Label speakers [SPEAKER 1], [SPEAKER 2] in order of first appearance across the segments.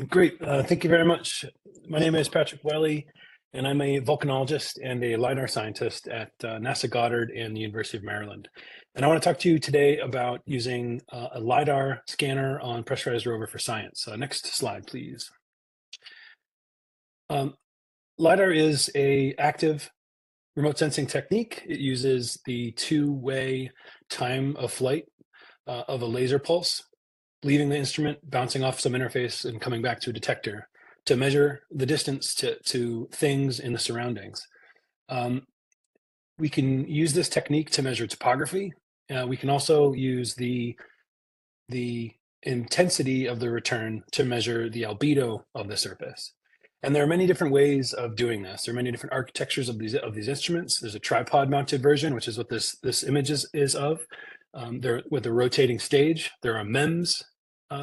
[SPEAKER 1] Great. Thank you very much. My name is Patrick Whelley, and I'm a volcanologist and a LiDAR scientist at NASA Goddard and the University of Maryland. And I want to talk to you today about using a LiDAR scanner on Pressurized Rover for science. Next slide, please. LiDAR is a active remote sensing technique. It uses the two-way time of flight of a laser pulse, leaving the instrument, bouncing off some interface, and coming back to a detector to measure the distance to things in the surroundings. We can use this technique to measure topography. We can also use the intensity of the return to measure the albedo of the surface. And there are many different ways of doing this. There are many different architectures of these instruments. There's a tripod mounted version, which is what this image is of. There with a rotating stage. There are MEMS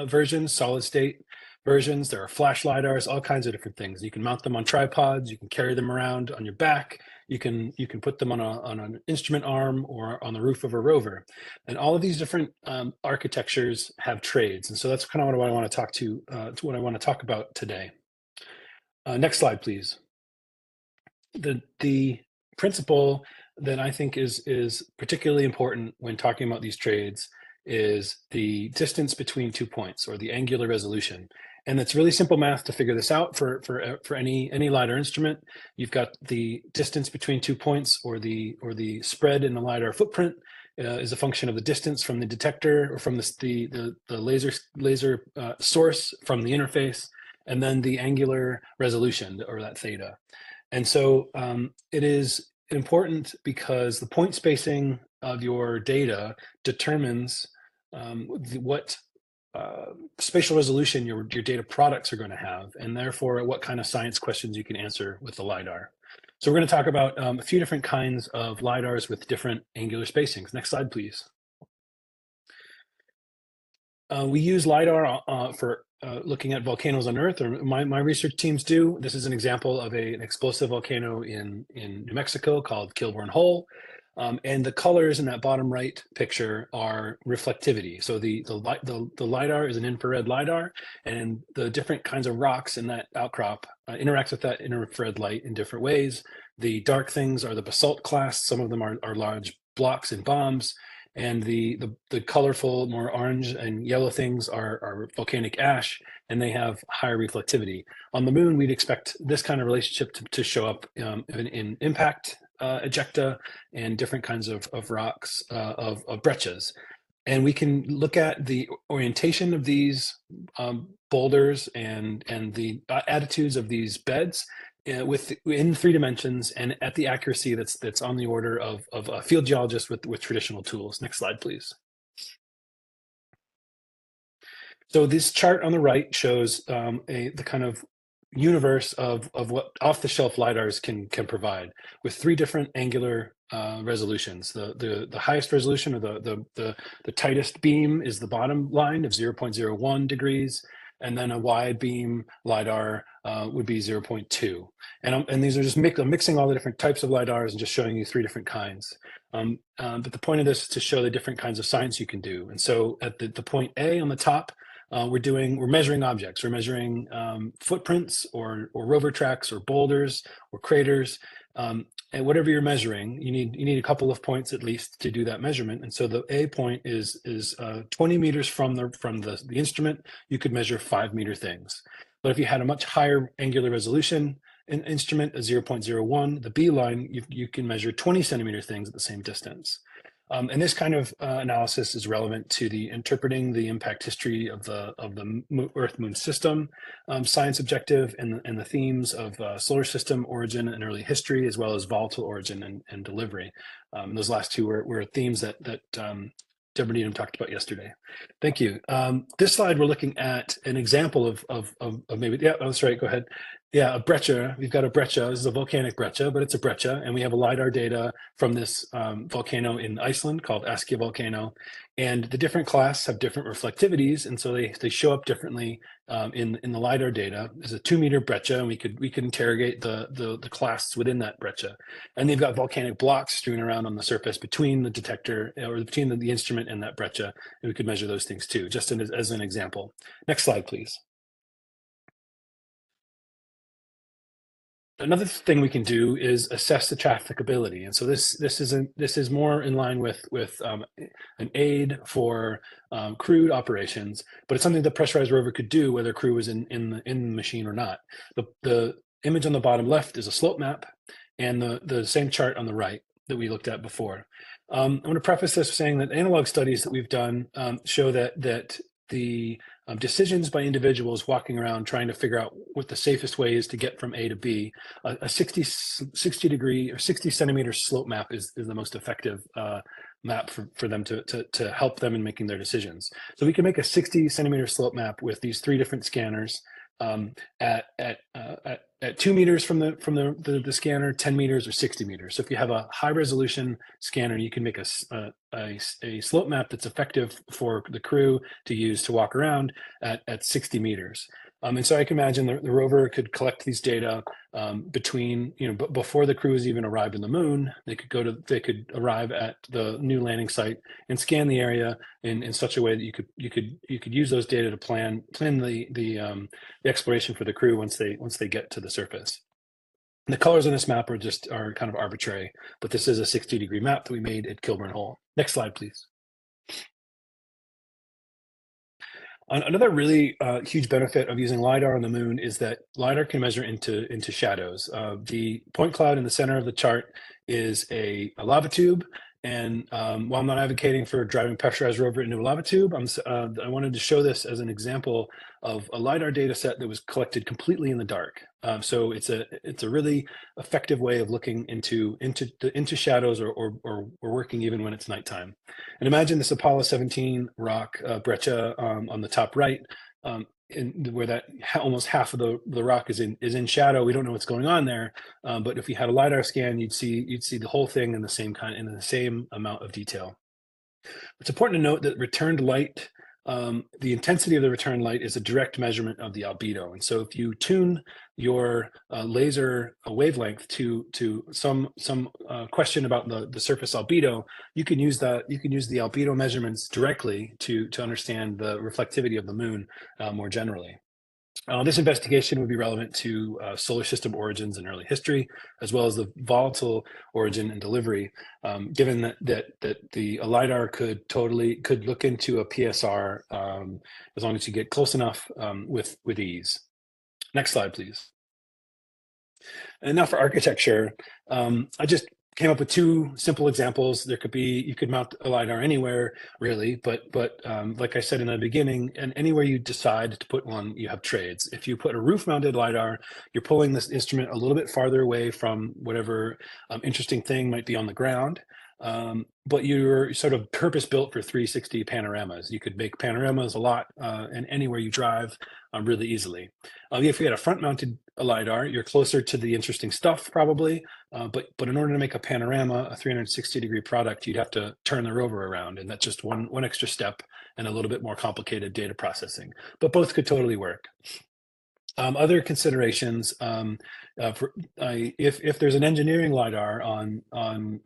[SPEAKER 1] versions, solid state versions. There are flash LiDARs, all kinds of different things. You can mount them on tripods. You can carry them around on your back. You can put them on an instrument arm or on the roof of a rover. And all of these different architectures have trades. And so that's kind of what I want to talk about today. Next slide, please. The principle that I think is particularly important when talking about these trades is the distance between 2 points, or the angular resolution. And it's really simple math to figure this out for any LiDAR instrument. You've got the distance between 2 points, or the spread in the LiDAR footprint is a function of the distance from the detector, or from the laser source from the interface, and then the angular resolution, or that theta. And so it is important because the point spacing of your data determines what spatial resolution your data products are going to have, and therefore what kind of science questions you can answer with the LiDAR. So we're going to talk about a few different kinds of LiDARs with different angular spacings. Next slide, please. We use LiDAR for looking at volcanoes on Earth, or my research teams do. This is an example of an explosive volcano in New Mexico called Kilbourne Hole. And the colors in that bottom right picture are reflectivity. So the LiDAR is an infrared LiDAR, and the different kinds of rocks in that outcrop interact with that infrared light in different ways. The dark things are the basalt clast. Some of them are large blocks and bombs. And the colorful, more orange and yellow things are volcanic ash, and they have higher reflectivity. On the moon, we'd expect this kind of relationship to show up in impact ejecta and different kinds of rocks, of breccias. And we can look at the orientation of these boulders and the attitudes of these beds in 3 dimensions, and at the accuracy that's on the order of a field geologist with traditional tools. Next slide, please. So this chart on the right shows the kind of universe of what off-the-shelf LiDARs can provide, with 3 different angular resolutions. The highest resolution, or the tightest beam, is the bottom line of 0.01 degrees, and then a wide beam LiDAR would be 0.2. And these are just I'm mixing all the different types of LiDARs and just showing you 3 different kinds. But the point of this is to show the different kinds of science you can do. And so at the point A on the top, we're measuring objects. We're measuring footprints, or rover tracks, or boulders, or craters. And whatever you're measuring, you need a couple of points at least to do that measurement. And so the A point is 20 meters from the instrument. You could measure 5-meter things. But if you had a much higher angular resolution instrument, a 0.01, the B line, you can measure 20 centimeter things at the same distance. And this kind of analysis is relevant to interpreting the impact history of the Earth-Moon system science objective, and the themes of solar system origin and early history, as well as volatile origin and delivery. Those last 2 were themes that Deborah Needham talked about yesterday. Thank you. This slide, we're looking at an example of maybe, yeah, that's right, go ahead. Yeah, a breccia. We've got a breccia. This is a volcanic breccia, but it's a breccia, and we have a LiDAR data from this volcano in Iceland called Askja volcano. And the different clasts have different reflectivities, and so they show up differently in the LiDAR data. There's a 2-meter breccia, and we could interrogate the clasts within that breccia. And they've got volcanic blocks strewn around on the surface between the detector, or between the instrument and that breccia, and we could measure those things too, just as an example. Next slide, please. Another thing we can do is assess the trafficability, and so this is more in line with an aid for crewed operations, but it's something the pressurized rover could do whether crew was in the machine or not. The image on the bottom left is a slope map, and the same chart on the right that we looked at before. I want to preface this saying that analog studies that we've done show that the decisions by individuals walking around trying to figure out what the safest way is to get from A to B, a 60 degree or 60 centimeter slope map is the most effective map for them to help them in making their decisions. So we can make a 60 centimeter slope map with these 3 different scanners at 2 meters from the scanner, 10 meters, or 60 meters. So if you have a high resolution scanner, you can make a slope map that's effective for the crew to use to walk around at 60 meters. And so I can imagine the rover could collect these data between, before the crew has even arrived on the moon. They could arrive at the new landing site and scan the area in such a way that you could use those data to plan the exploration for the crew once they get to the surface. And the colors on this map are kind of arbitrary, but this is a 60-degree map that we made at Kilburn Hole. Next slide, please. Another really huge benefit of using LiDAR on the moon is that LiDAR can measure into shadows. The point cloud in the center of the chart is a lava tube. And while I'm not advocating for driving pressurized rover into a lava tube, I wanted to show this as an example of a LiDAR data set that was collected completely in the dark. So it's a really effective way of looking into shadows or working even when it's nighttime. And imagine this Apollo 17 rock, breccia, on the top right, where that almost half of the rock is in shadow. We don't know what's going on there, but if you had a LiDAR scan, you'd see the whole thing in the same amount of detail. It's important to note that returned light, the intensity of the returned light is a direct measurement of the albedo. And so if you tune your laser wavelength to some question about the surface albedo, you can use the albedo measurements directly to understand the reflectivity of the moon more generally. This investigation would be relevant to solar system origins and early history, as well as the volatile origin and delivery, given that the LiDAR could look into a PSR as long as you get close enough with ease. Next slide, please. And now for architecture, I just came up with 2 simple examples. You could mount a LiDAR anywhere, really, but like I said in the beginning, and anywhere you decide to put one, you have trades. If you put a roof-mounted LiDAR, you're pulling this instrument a little bit farther away from whatever interesting thing might be on the ground. But you're sort of purpose-built for 360 panoramas. You could make panoramas a lot and anywhere you drive really easily. If you had a front-mounted LiDAR, you're closer to the interesting stuff probably, but in order to make a panorama, a 360-degree product, you'd have to turn the rover around, and that's just one extra step and a little bit more complicated data processing. But both could totally work. Other considerations, if there's an engineering LiDAR on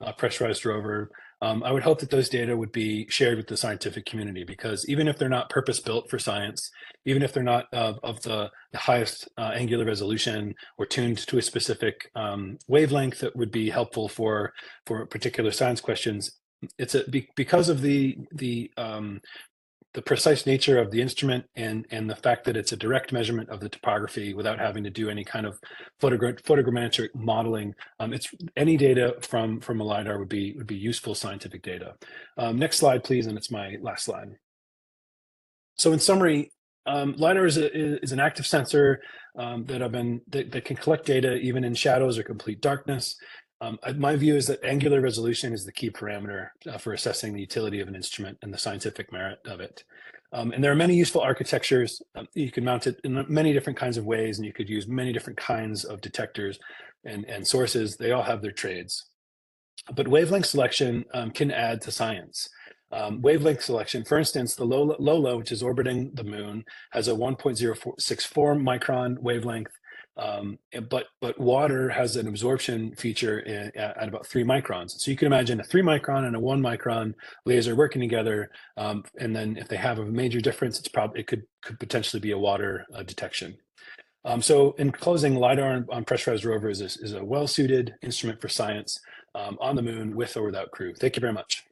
[SPEAKER 1] a pressurized rover, I would hope that those data would be shared with the scientific community, because even if they're not purpose-built for science, even if they're not of the highest angular resolution or tuned to a specific wavelength that would be helpful for particular science questions, because of the precise nature of the instrument and the fact that it's a direct measurement of the topography without having to do any kind of photogrammetric modeling. It's any data from a LiDAR would be useful scientific data. Next slide, please, and it's my last slide. So in summary, LiDAR is an active sensor that can collect data even in shadows or complete darkness. My view is that angular resolution is the key parameter for assessing the utility of an instrument and the scientific merit of it. And there are many useful architectures. You can mount it in many different kinds of ways, and you could use many different kinds of detectors and sources. They all have their trades. But wavelength selection can add to science. Wavelength selection, for instance, the Lola, which is orbiting the moon, has a 1.064 micron wavelength. But water has an absorption feature at about 3 microns. So you can imagine a 3 micron and a 1 micron laser working together. And then if they have a major difference, it could potentially be a water detection. So in closing, LiDAR on pressurized rover is a well-suited instrument for science on the moon with or without crew. Thank you very much.